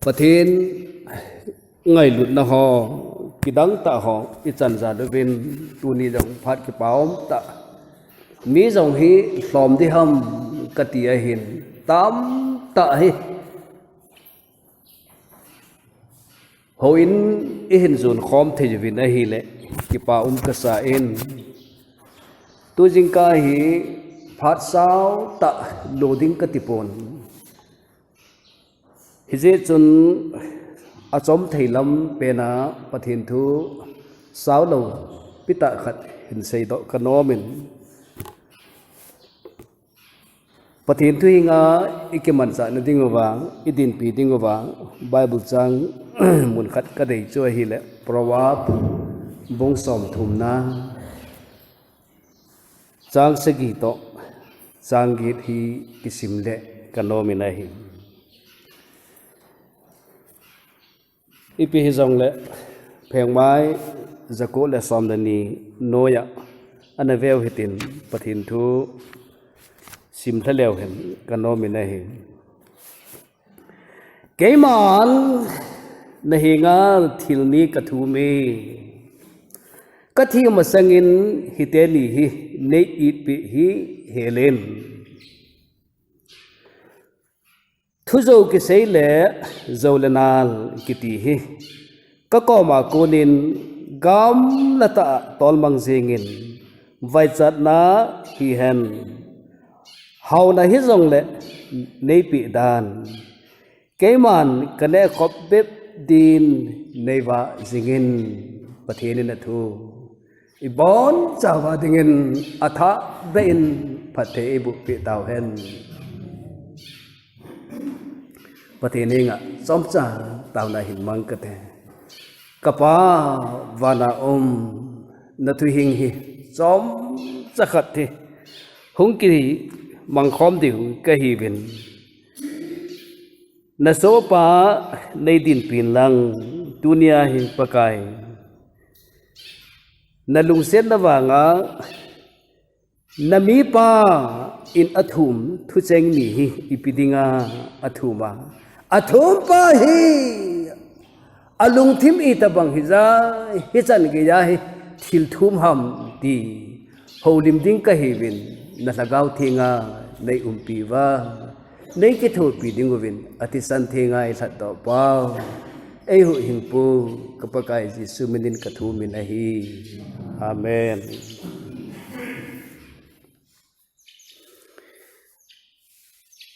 Pathin ngày lụt na ho kidang ta ho ichan za de vin tuni dong phat ki paom ta mi dong hi hlom di ham katia hin tam ta hi ho in i hin zun khom the vin a hi le ki pa ka sa in tu jing ka hi phat sao ta loading ka tipon hi je chun achom theilam pena pathin thu sao lo pita khat hin sei do kanomin pathin thu hinga ikeman sa na dingowang idin pi dingowang bible chang mun khat ka dei cho hi le proverb bong som thum na chang se gi to chang git hi kisim le kanomin a hi ipi hi zong le pheng mai zako le som dani noya ana veo hitin pathin thu sim thaleu hen kanomi na hi keiman na hi nga thilni kathu me kathi ma sangin hiteni hi nei it pi hi helen thu zo ki sei le zo le nal kiti hi ka ko ma konin gam la ta tol mang zengin vai chat na hi hen hau na hi zong le nei pi dan keiman kane khop bep din neiwa zingin pathin na thu ibon chawa dingin atha bein phathe bu pi taw hen pathin nga somcha taw na hin mang ka te kapa wana na thu hing hi som chakhat thi hung ki mang khom diu ka hi vin na so pa nei din pin lang dunia hi pakai na lung sen na wanga na mi pa in athum thu cheng ni hi ipidinga athuma athum pa hi alung thim i tabang hi za hi chan ge ya hi thil thum ham ti holim ding ka hi vin na lagaw thinga nei umpi wa nei ki tho pi ding win ati san thinga i that to pa ei hu hing pu kapakai ji suminin ka thu min a hi amen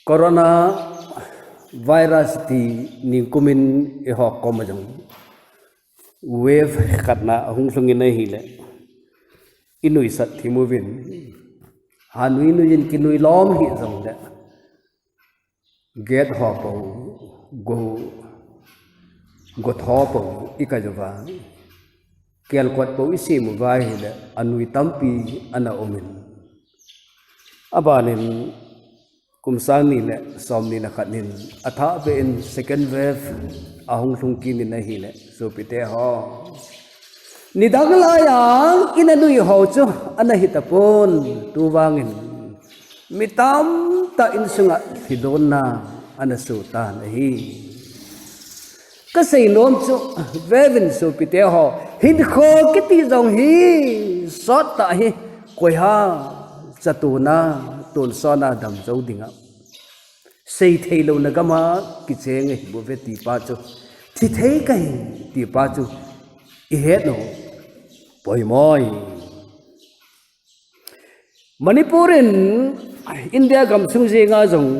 corona virus ti ningkumin e hok komajong wave katna hung sungin hi le inui sat thimovin hanui nu yin kinui lom hi zong de get hopo go thopo ikajawa kel kwat po isi mu vai hi le anui tampi ana omin abanin kumsang ni le som ni na khanin atha be in second wave ahung thungki ni na hi le so pite ho ni dangla yang inanui ho chu ana hitapon tu wangin mitam ta insunga hidonna ana su ta na hi ka sei nom chu vevin so pite ho hin kho kiti jong hi sot ta hi koi ha chatuna ton sona dam zo dinga sei thei lo na gama ki cheng hi bo ve ti pa chu thi thei kai ti pa chu i het no poi moi Manipurin India gam sung je nga jong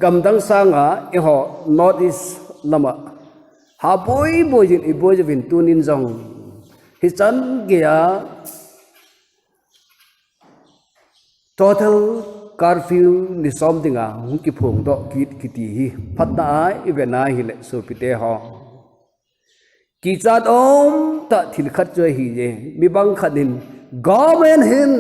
gam dang sanga i ho north east lama ha boy jin i boy vin tunin jong hi chan gya total curfew ni something a hung ki phong do kiti hi phatna i vena hi le so pite ho ki chat om ta thil khat choi hi je mi bang khanin government hin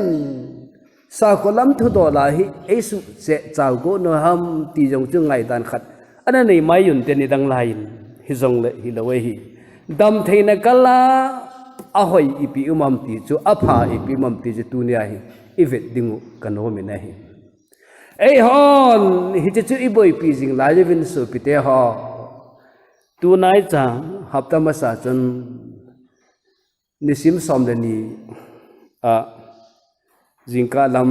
sa kolam thu do la hi esu che chaw go no ham ti jong chu ngai dan khat ana nei mai yun te ni dang lain hi jong le hi lo hi dam theina kala a hoi ipi umam ti chu apha ipi mam ti je tunia hi ivet dingu kanomi na hi ei hon hi chu i boy pi jing la je vin so pite ho tu nai cha hapta masa chun nisim som le ni a jingka lam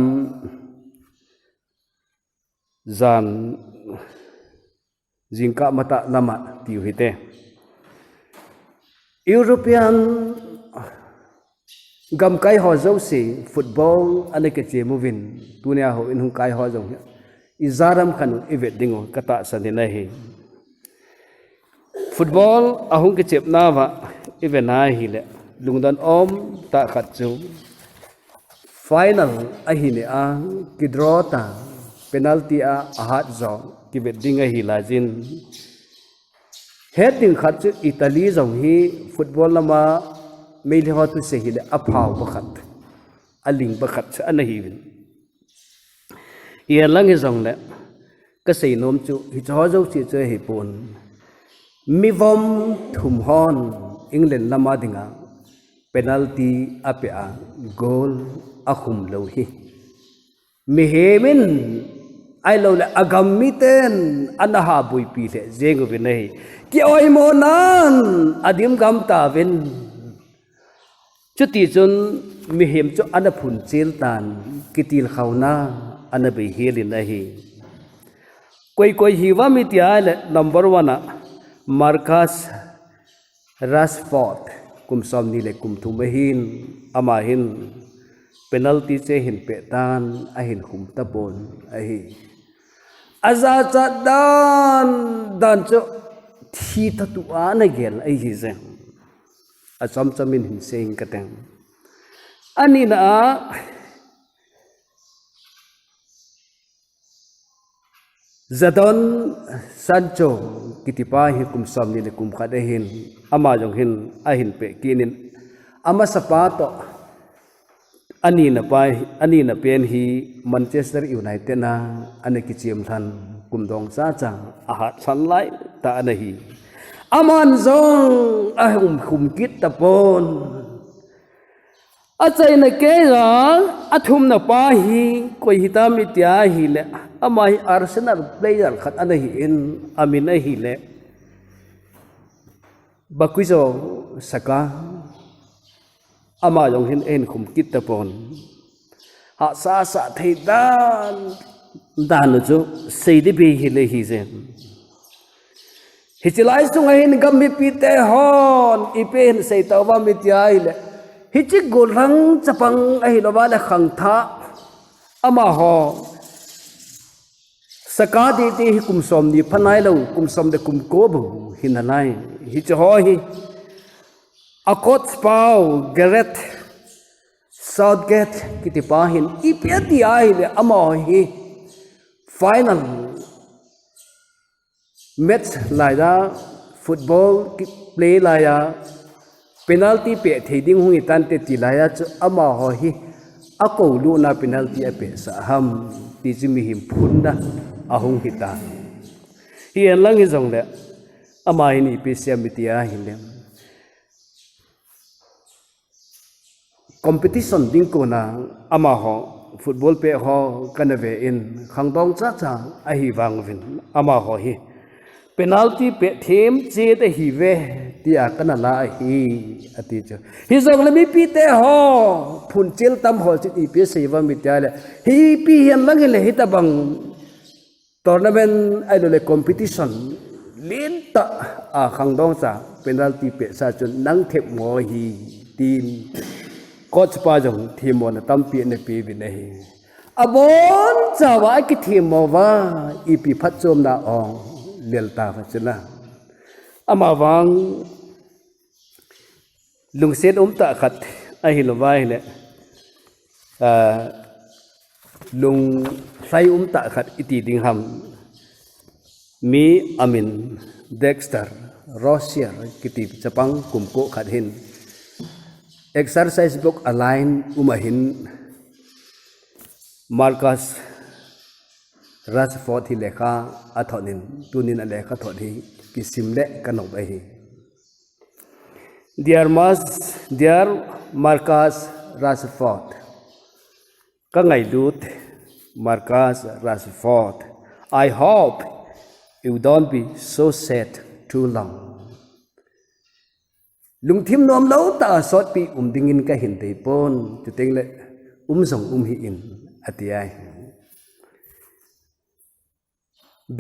zan jingka mata lama tiu hite European gam kai ho zo si football ane ke che movin tunia ho in hung kai ho zo izaram khan ivet dingo kata sani na hi football ahung ke chep na wa evena hi le lungdan om ta khat chu final a hi ne a ki draw ta penalty a hat zo ki bet dinga hi la jin heading khat chu Italy zo hi football lama meili ho tu se hi le aphau bakhat aling bakhat cha ana hi win ye lang hi zong le ka sei nom chu hi cho zo chi che hi pon mi vom thum hon England lama dinga penalty apea goal a khum lo hi mi hemin ai lo le agam mi ten ana ha bui pi le jeng vi nei ki oi mo nan adim gam ta ven chu ti chun mi hem chu ana phun chel tan kitil khauna ana be helin a hi koi hi wa mi ti ale number 1 Marcus Rashford kum som ni le kum thu hin ama hin penalty che hin pe tan a hin khum ta pon a hi aza cha dan cho thi ta tu ana gel ai hi ze a cham chamin hin seng ka tang ani na Jadon Sancho kitipa hi kum som ni le kum khade hin ama jong hin a hin pe kinin ama sapato ani na pen hi Manchester United na ane ki chiam than kum dong cha cha a hat san lai ta ana hi aman zong a hum khum kit ta pon a chai na ke ra a thum na pa hi koi hita mi tia hi le ama hi Arsenal player khat ana hi in amina hi le bakuizo saka ama jong hin en khum kit ta pon ha sa thei dan chu sei de be hi le hi zen hi chilai sung hin gam mi pi te hon i pen sei taw wa mi ti ai le hi chi gol rang chapang ai lo ba le khang tha ama ho saka de te hi kum som ni phanai lo kum som de kum ko bu hin nai hi cho hi a coach pau Gareth Southgate kitipa hin ipiati ai le ama hi final match lai da football play lai ya penalty pe theding hui tan te ti lai ya chu ama ho hi a ko lu na penalty a pe sa ham ti chi mi him phun na ahung hita hi lang hi jong le ama hi ni pe sia mi ti a hi le competition ding ko na ama ho football pe ho kana ve in khangdong cha cha a hi wang vin ama ho hi penalty pe them che te hi ve ti a kana la hi ati cha hi jong le mi pi te ho phun chel tam ho chi ti pe se wa mi ta le hi pi hian lang le hi ta bang tournament ai le competition lin ta a khangdong cha penalty pe sa chun nang thep mo hi tin coach pa jong thimo na tampi ne pi bi nei abon chawa ki thimo wa ipi phat chom na ong lel ta fa chuna ama wang lungset ta khat a hi lo vai le lung sai ta khat iti ding ham mi amin Dexter Russia kiti chapang kumko khat hin exercise book align umahin Marcus Rashford hi lekha athonin tunin lekha thodi kisimle kanok hi dear Marcus Rashford ka ngai lut Marcus Rashford I hope you don't be so sad too long lung thim nom lo ta sot pi dingin ka hin te pon tu teng le zong hi in atiai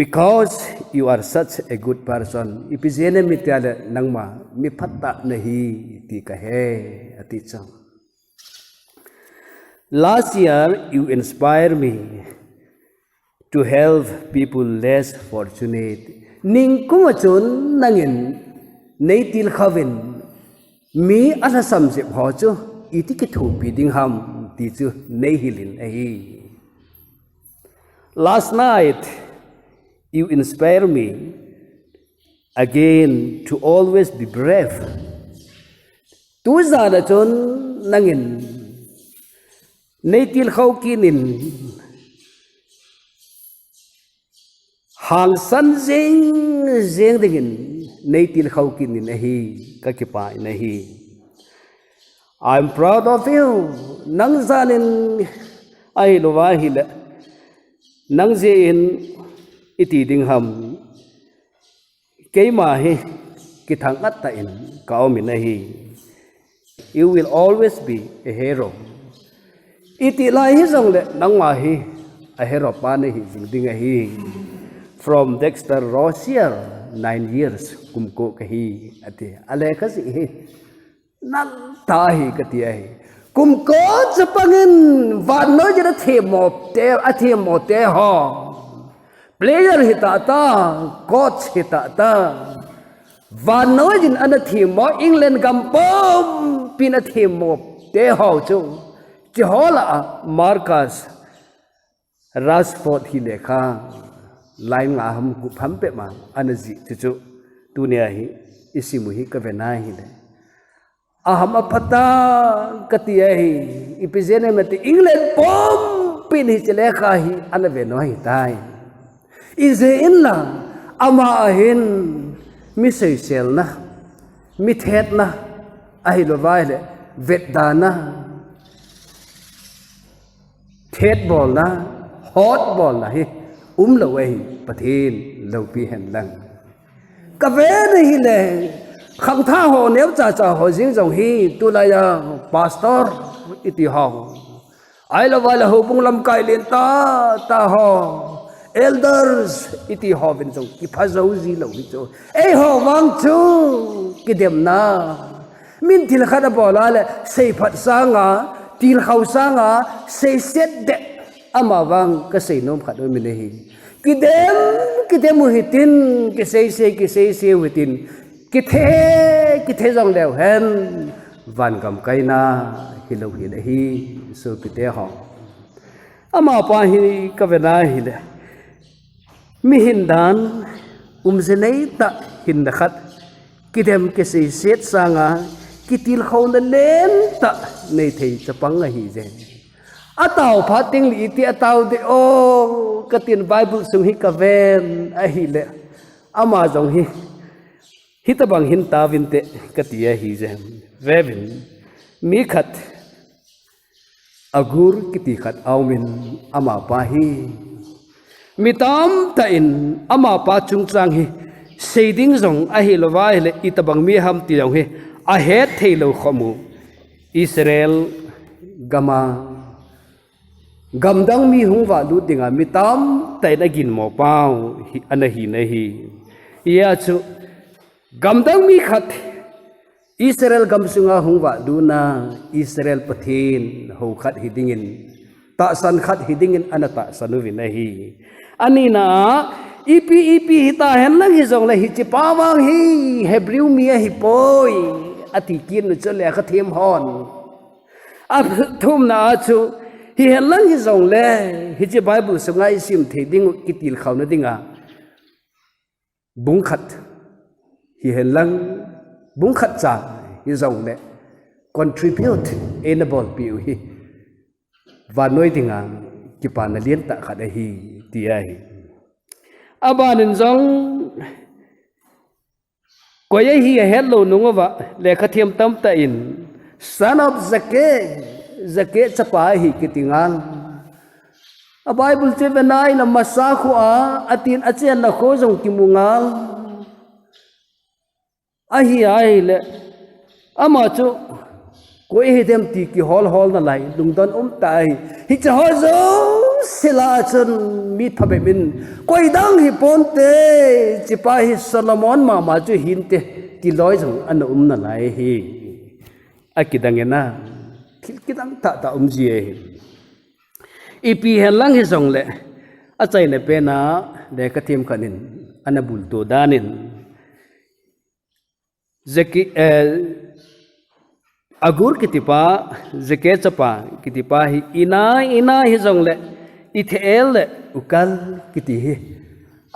because you are such a good person ipizene mitiale nangma mi phatta nahi ti ka he ati chang last year you inspire me to help people less fortunate ning kuma chun nangin neitil khavin mi asa samje ho chu iti ki thu pi ding ham ti chu nei hilin ai last night you inspire me again to always be brave tu za da chun nangin neitil khau kinin hal san zeng dingin neitil khau kinin ahi ka ki pai nahi I'm proud of you nang zanin ai lo wa hi la nang je in iti ding ham keima hi ki thang at ta in kaw mi nahi you will always be a hero iti lai hi zong le nang ma hi a hero pa ne hi jing ding hi from Dexter Rossier 9 years kumko ka hi ati ale ka si hi nan ta hi ka ti ai kumko chapangin van no jira the mop te a the mo te ho player hita ta coach hita ta van no jin an thi mo England gampom pin a thi mop te ho chu Jehola Marcus Rashford hi lekha lai nga ham ku pham pe ma anaji chu tunia hi isimu hi ka venai hi le aham apata katia hi ipizene mate England pom pin hi chele kha hi an ve no hi tai ize inla ama ahin mi sei sel na mi thet na ai lo vai le vet dana thet bol na hot bol na hi lo ai pathin lo pi hen lang ka ve hi le khang tha ho neu cha ho jing jong hi tu la ya pastor iti ho ai lo wala ho pung lam kai len ta ho elders iti ho vin jong ki pha zo ji lo hi cho ei ho wang chu ki dem na min til khada bola le sei phat sanga til khau sanga sei set de ama wang ka sei nom khado mi le hi kidem hitin ki sei hitin ki the jong leo hen van gam kaina hilo hi le hi so pite ho ama pa hi ka vena hi le mi hindan zenei ta hin da khat kidem ki sei set sanga kitil khon len ta nei thei chapang hi je ataw phating li ti ataw de o katin bible sung hi ka ven a hi le ama jong hi hitabang hin ta vinte katia hi je vevin mi khat agur kiti khat awmin ama pa hi mitam ta in ama pa chung chang hi seiding jong a hi lowai le itabang mi ham ti jong hi a het theilo khomu Israel gama gamdang mi hungwa lu dinga mitam tai na gin mo pau anahi nahi ya chu gamdang mi khat Israel gamsunga hungwa duna Israel pathin ho khat hidingin ta san khat hidingin anata sanu vinahi anina ipi hita hen lang hi jong la hi chi pawang hi Hebrew mi hi poi ati kin nu chole kha them hon a thum na chu hi hen lang hi jong le hi chi bible sunga isim theding kitil khawna dinga bung khat hi hen lang bung khat cha hi jong le contribute enable piu hi và noi dinga ki pa na lien ta khat hi ti ai abanin jong ko ye hi hello nungawa le khathiam tam ta in son of zake chapa hi kitingal a bible che venai na masa khu a atin achen na kho jong kimungal a hi ai le ama chu koi hi dem ti ki hol na lai lung don tai hi cha ho zo sila chun mi phabe min koi dang hi ponte chi pa hi Solomon ma chu hin te ki loi jong an na lai hi akidang na kidang ta ji e ipi helang hi jong le a chai le pe na de ka thim kanin anabul to danin zeki agur kitipa zeke chapa kitipa hi ina hi jong le ithel le ukal kiti hi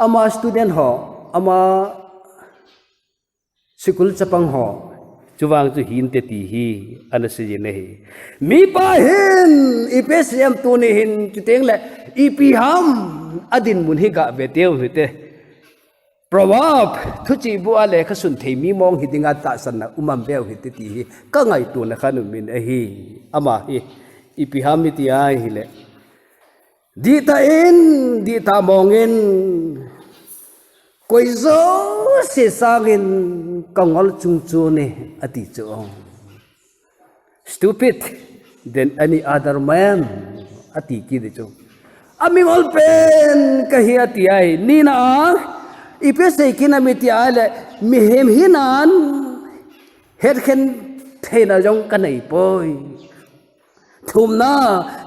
ama student ho ama sikul chapang ho chuwang chu hin te ti hi anasi ne hi mi pa hin ipsm tu ni hin kiteng le ipi ham adin mun hi ga ve teu hi te Proverb thuchi bu ale kha sun thei mi mong hi dinga ta san na umam bel hi ti hi ka ngai tu na khanu min a hi ama hi ipi ham mi ti ai hi le di ta mong in koi zo se sangin kangol chung chu ne ati chu stupid than any other man ati ki de chu aming ol pen ka hi ati ai ni na ipese kinamiti ale mihem hinan herken thena jong kanai poi thumna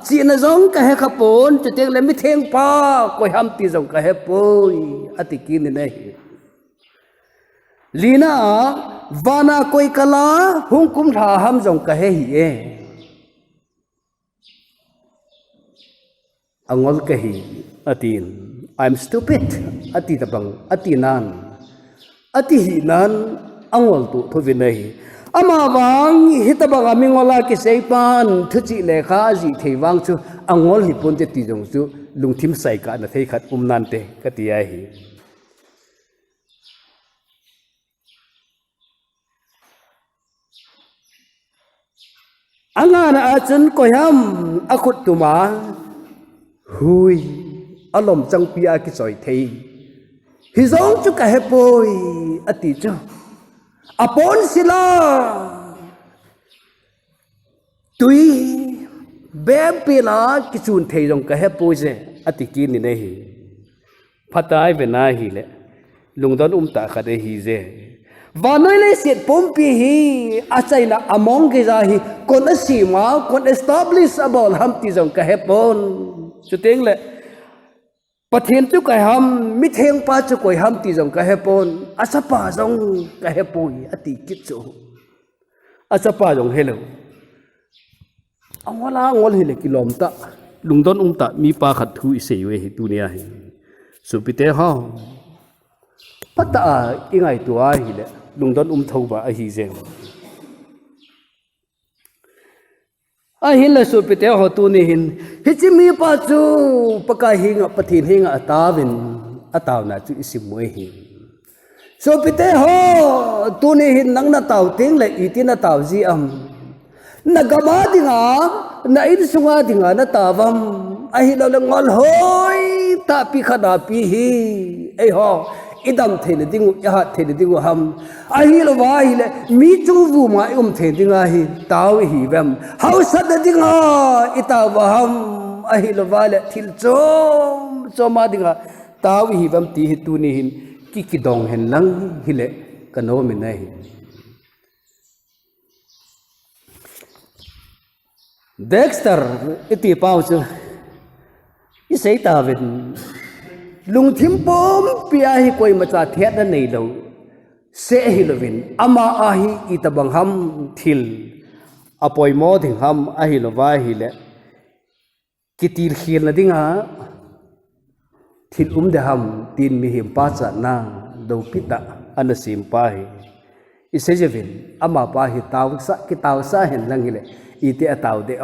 china jong ka he khapon chuteng le mi theng pa koi ham ti jong ka he poi atikin nei lina vana koi kala hungkum tha ham jong ka he hi e angol ka hi atin I'm stupid ati tabang ati nan ati hinan angol tu thovinai ama wang hitabang amingola ki seipan thuchi lekha ji theiwang chu angol hi ponte ti jong chu lungthim sai ka na thei khat umnan te katia hi angana achun koyam akut tuma hui alom chang pia ki choi thei hi zong chu ka he poi ati chu apon sila tui bem pila ki chun thei jong ka he poi je ati ki ni nei phatai ve na hi le lungdon ta kha de hi je vanoi le set pompi hi achaina among ge ja hi kon asima kon establish abol ham ti jong ka he pon chu teng le pathian chu kai ham mi theng pa chu koi ham ti jong ka he pon asapa jong ka he poi ati kit chu asapa jong hello angwala ngol hi le kilom ta lungdon ta mi pa khat thu i sei we hi tu nia hi supite ha pata ingai tu a hi le lungdon thau ba a hi jeng a hin la supite ho tu ni hin hichimi pa chu paka hinga pathin hinga atawin ataw na chu isim moi hi supite ho tu ni hin nang na taw ting le itina taw ji am nagama dinga na in sunga dinga na tawam a hi lo ngol hoi ta pi khada pi hi ei ho idam thene dingu ya thene dingu ham a hi lo wa hi le mi chu vu ma the dinga hi taw hi bam how sad dinga ita wa ham a hi lo wa le thil chom ma dinga taw hi bam ti hi tu ni hin ki dong hen lang hi le kano min nai Dexter iti pau chu isei ta vin lung thim pom pia hi koi macha thiat na nei lo se hi lovin ama a hi itabang ham thil apoi mo thing ham a hi lo wa hi le kitir khil na dinga thil de ham tin mi him pa cha na do pita anasim pa hi isei jevin ama pa hi taw sa hen lang hi le ite ataw de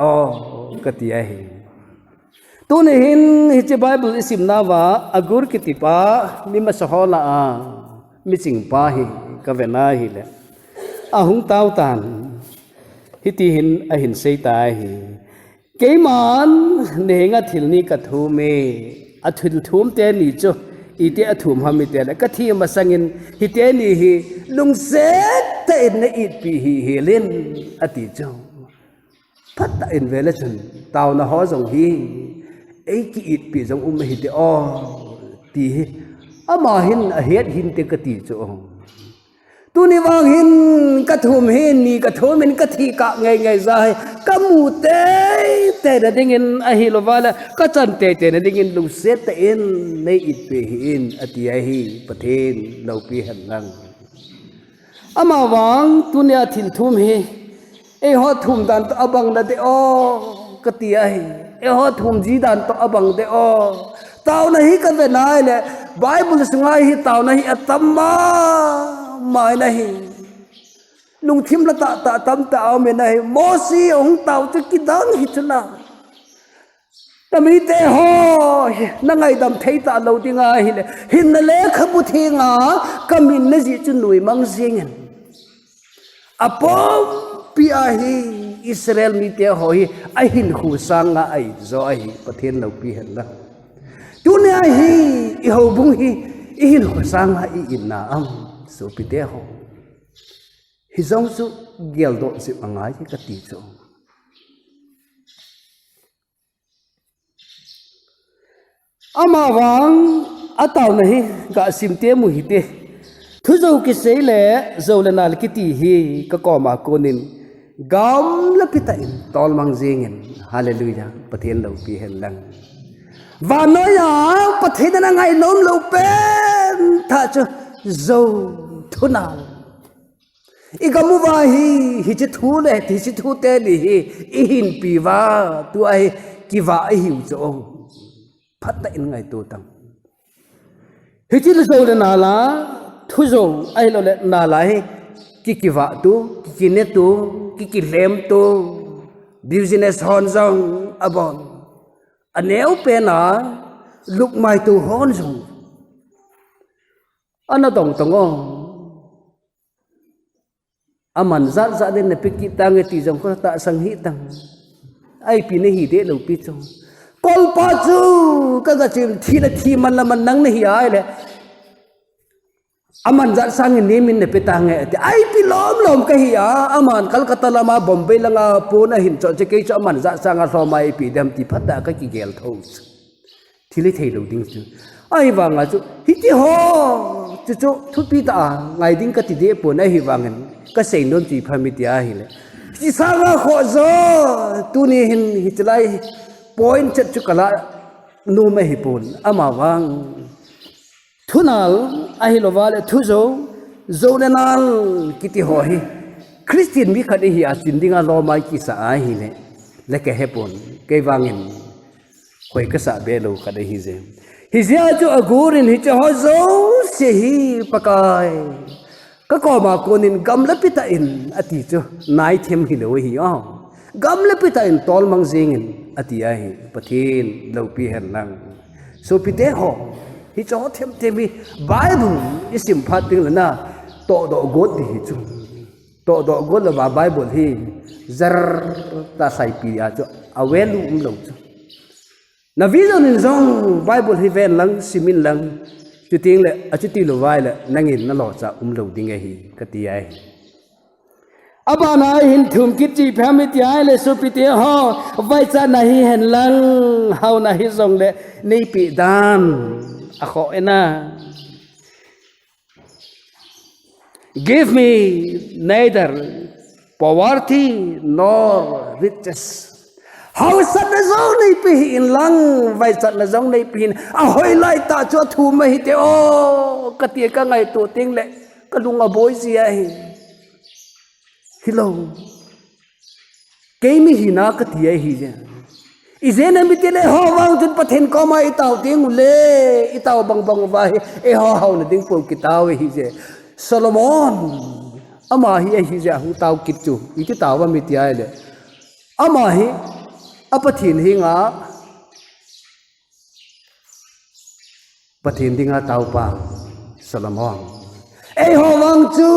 katia hi tu ne hin hi che bible isim na wa agur kitipa mi masahola mi ching pa hi ka vena hi le ahung taw tan hi ti hin a hin sei ta hi keiman ne nga thil ni ka thu me athil thum te ni chu ite athum ha mi te la ka thi ma sangin hi te ni hi lung se ta in na it pi hi helin ati cho phát ta in về là chun tàu na ho dòng hi ấy ki it pi dòng hi te o ti ama hin a het hin te ka ti cho tu ni wang hin ka thum hin ni ka thum min ka thi ka ngai ngai zai ka mu te da dingin a hi lovala ka chan te na dingin lu set te in nei it pe hin ati a hi pathen lo pi han lang ama wang tu ne thin thum hi e ho thum dan to abang na de o ka ti a hi e ho thum ji dan to abang de o tao na hi ka ve nai le bible sungai hi tao na hi atamma mai na hi lung thim la ta tam tao me na hi mo si ong tao chu ki dang hi chuna tami te ho na ngai dam thei ta lo dinga hi le hin na le khabu thi nga kamin na ji chu nui mang zingen apom pi a hi Israel mi te ho hi a hin khu sang nga ai zo ai pathen lo pi hen la tu ne a hi I ho bung hi I hin khu sang nga I in na am so pi te ho hi zong su gel do si angai ki ka ti cho ama wang ataw na hi ga sim te mu hi te thu zo ki sei le zo le nal ki ti hi ka ko ma ko nin gam la pita in tol mang jingen hallelujah pathen lo pi hen lang và nói ya pathen na ngai nom lo pen tha cho zo thu nào igamu wa hi chi thu le thi chi thu te ni hi I hin pi wa tu ai ki wa ai hiu cho phát ta in ngai tu tang hi chi lo le na la thu zo ai lo le na la hi ki wa tu ki ne tu ki lem tu business hon zong abon aneu pe na luk mai tu hon zong ana dong tong aman za den na piki tang ti jong ko ta sang hi tang ai pi ne hi de lo pi chong kol pa chu ka ga chim thi man la man nang ne hi ai le aman za sang ni min ne pe tang e ai pi lom ka hi a aman Kolkata lama Bombay langa po na hin cho che ke cho aman za sang a so mai pi dam ti phat da ka ki gel tho thi le thei lo ding chu ai wang a chu hi ti ho chu thu pi ta ngai ding ka ti de po na hi wangen ka sei non ti phamiti a hi le ti sanga kho zo tu ni hin hi chlai point chat chu kala nu me hi pun ama wang thunal a hi lowale thu zo zo lenal kiti ho hi Christian mi khade hi a chindinga lo mai ki sa a hi le ke hepon ke wangin khoi ka sa be lo khade hi je hi zia chu agurin hi cha ho zo se hi pakai ka ko ma konin gamla pita in ati chu nai them hi lo hi a gamla pita in tol mang jingin ati a hi pathin lo pi hen lang so pite ho hi cho them mi Bible isim phating lana to do god hi chu to do god la Bible hi zar ta sai pi a chu awelu lo chu na vision in zong Bible hi ven lang simin lang chu ting le a chu ti lo vai le nangin na lo cha lo ding hi ka ti ai abana hin thum kit chi phami ti ai le su pi te ho vai cha na hi hen lang hau na hi zong le nei pi dan a kho ena give me neither poverty nor riches how sat na zong nei pi in lang vai sat na zong nei pin a hoi lai ta cho thu ma hi te o ka ti ka ngai tu ting le ka lunga boy si ai hello ke mi hi na ka ti ai hi ja izena mi te le ho wang chun pathen ko ma itau ting le itau bang wa e ho na ding po ki taw hi je Solomon ama hi hi ja hu taw kit chu I ti taw wa mi ti ai le ama hi apathin hi nga pathin dinga taw pa Solomon e ho wang chu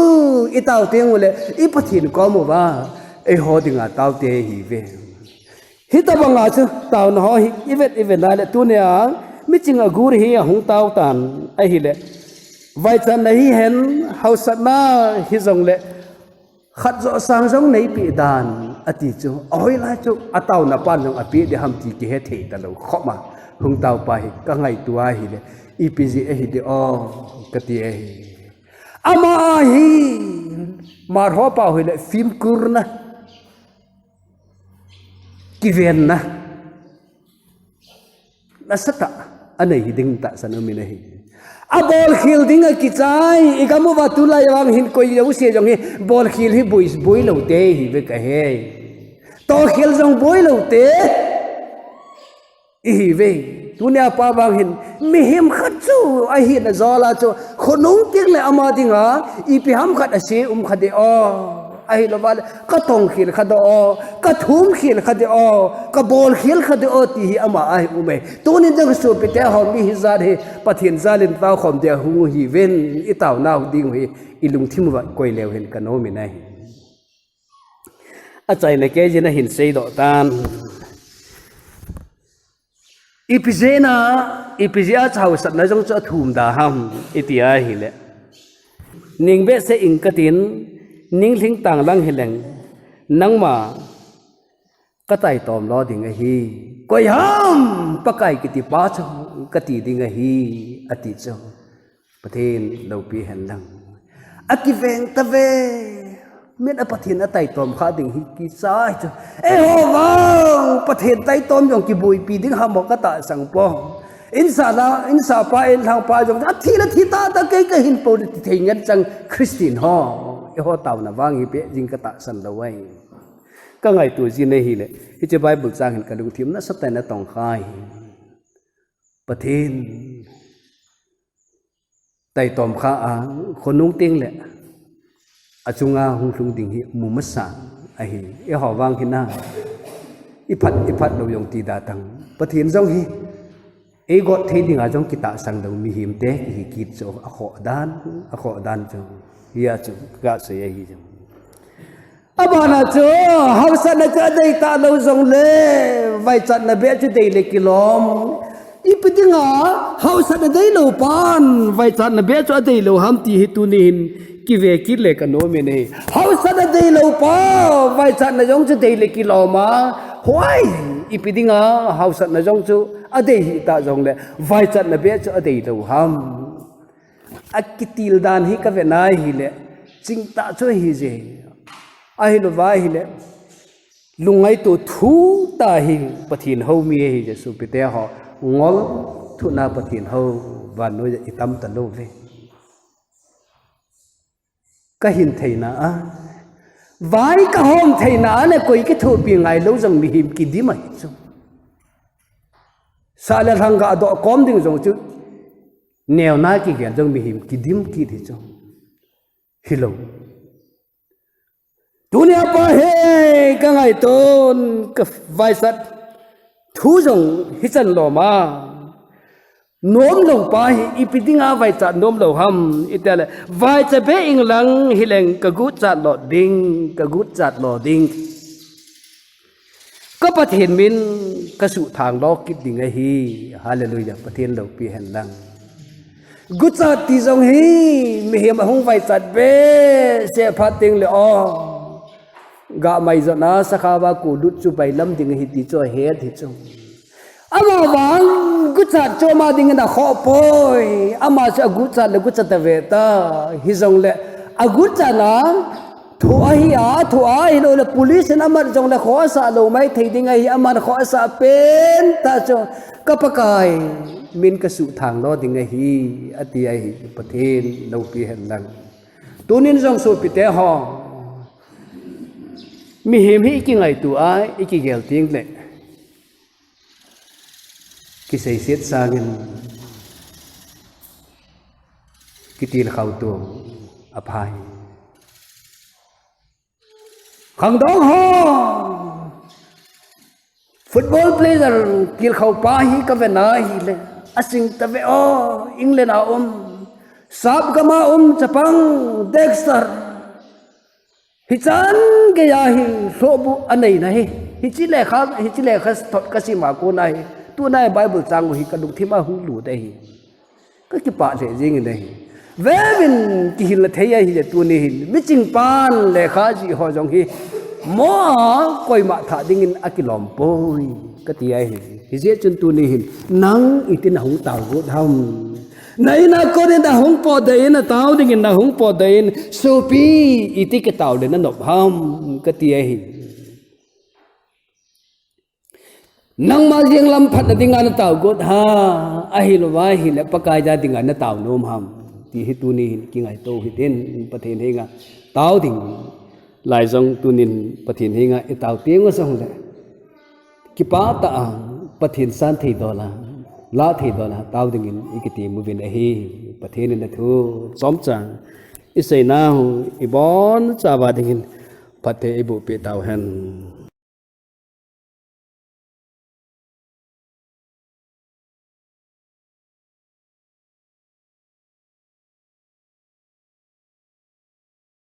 itau ting le I pathin ko mo ba e ho dinga taw te hi ve hi ta banga chu taw na ho hi even na le tu ne a mi ching a gur hi hung taw tan a hi le vai chan na hi hen hau sat na hi zong le khát rõ sang giống này bị đàn ati chu oi la chu atau na pan jong api de ham ti ki he thei ta lo khoma hung tau pa hi ka ngai tua hi le ipg e hi de o kati e ama hi mar ho pa hi le film kurna ki ven na sata anei hi ding ta san mi nei a ball khil ding a ki chai ikamu wa tu la yang hin koi yo se jong hi ball khil hi boi lo te hi ve ka he to khil jong boi lo te hi ve tu ne pa bang hin mi him khat chu a hi na zola chu khonung tik le ama dinga I pi ham khat a se khat de o ai lo wal ka tong khil khat o ka thum khil khat o ka bol khil khat o ti hi ama ai ume tu ni jong su pi te hom mi hi za he pathin zalin tau khom de hu hi ven I tau nau ding hi ilung thim wa koi lew hen ka no mi nai a chai le ke jina hin sei do tan ipizena chau sat na jong cha thum da ham itia hi le ning be se ing katin ning thing tang lang hileng nang ma ka tai tom lo ding a hi koi ham pakai kiti pa chu kati ding a hi ati chu pathin lo pi hen lang akiveng ta ve miễn pathin a tai tom kha ding hi ki sai chu e ho wang pathin tai tom jong ki bui pi ding ha mo ka ta sang po insa pa in thang pa jong a thi la thi ta ke ka hin po ti thei ngan chang christian ho e ho tau na wang hi pe jing ka ta san lo wai ka ngai tu ji ne hi le hi che bible chang hin ka lung thim na sat na tong khai pathin tai tom kha a khonung ting le achunga hung thung ding hi mumasa a hi e ho wang hina iphat lo yong ti da tang pathin jong hi e got thei ding a jong kita sang do mi him te hi kit cho a kho dan cho hiya chu ga se hi jong abana cho hausa na cha dei ta lo jong le vai chat na be chu dei le kilom ipidinga hausa na dei lo pan vai chat na be chu dei lo ham ti hi tu nin ki ve ki le ka no me nei hausa na dei lo pa vai chat na jong chu dei le kiloma hoi ipidinga hausa na jong chu adei hi ta jong le vai chat na be chu adei lo ham akitil dan hi ka ve nai hi le ching ta chu hi je ai lo vai hi le lungai tu thu ta hi pathin ho mi hi je su pi te ho ngol thu na pathin ho van no ja itam ta lo ve ka hin thei na a vai ka hom thei na le koi ke thu pi ngai lo jang mi him ki di mai chu sa le thang ga do kom ding jong chu neo na ki gen jong mi him ki dim ki thi chu hilo dunia pa he ka ngai ton ka vai sat thu jong hi chan lo ma nom lo pa hi ipidinga vai cha nom lo ham itale vai cha be ing lang hileng ka gu cha lo ding ka pathin min ka su thang lo kit ding a hi hallelujah pathin lo pi hen lang gu cha ti jong hi mi hem hong vai cha be se phating le o ga mai zo na sakhawa ku lut chu bai lam ding hi ti cho he thi chu ama wang gu cha cho ma ding na kho poi ama cha gu cha le gu cha ta ve ta hi jong le a gu cha na thu a hi lo le police na mar jong le kho sa lo mai thei ding hi ama kho sa pen ta cho ka pakai min ka su thang lo ding hi ati ai pathin lo pi hen lang tunin jong so pi te ho mi him hi ki ngai tu ai ki gel ting le ki sei siết sangin ki til khau tu aphai khang dong ho football player kil khau pa hi ka ve na hi le asing ta ve o england a sab gama chapang dexter hichan ke ya hi sobu anei na hi hichile kha thot kasima ko nai tu nai bible chang hi ka duk thima hu lu dai hi ka ki pa le jing dai vin ki hil la theya hi le tu ni hin mi ching pan le kha ji ho jong hi mo koi ma tha ding in akilom poi ka ti ai hi je chun tu ni hin nang itin hong tau go dham nai na ko de da hong po de na tau ding in na hong po de in so pi iti ke tau de na nop ham ka ti ai hi nang ma jeng lam phat ding an tau go ha a hi lo wa hi le pakai ja ding an tau nom ham ti hi tu ni ki ngai to hi ten pathen he nga tau ding lai jong tunin pathin he nga e tau teng song le ki pa ta pathin san thei dola la thei dola tau ding in ikiti mu vin a hi pathen na thu som chang isai na i bon cha ba ding in pathe ibu pe tau hen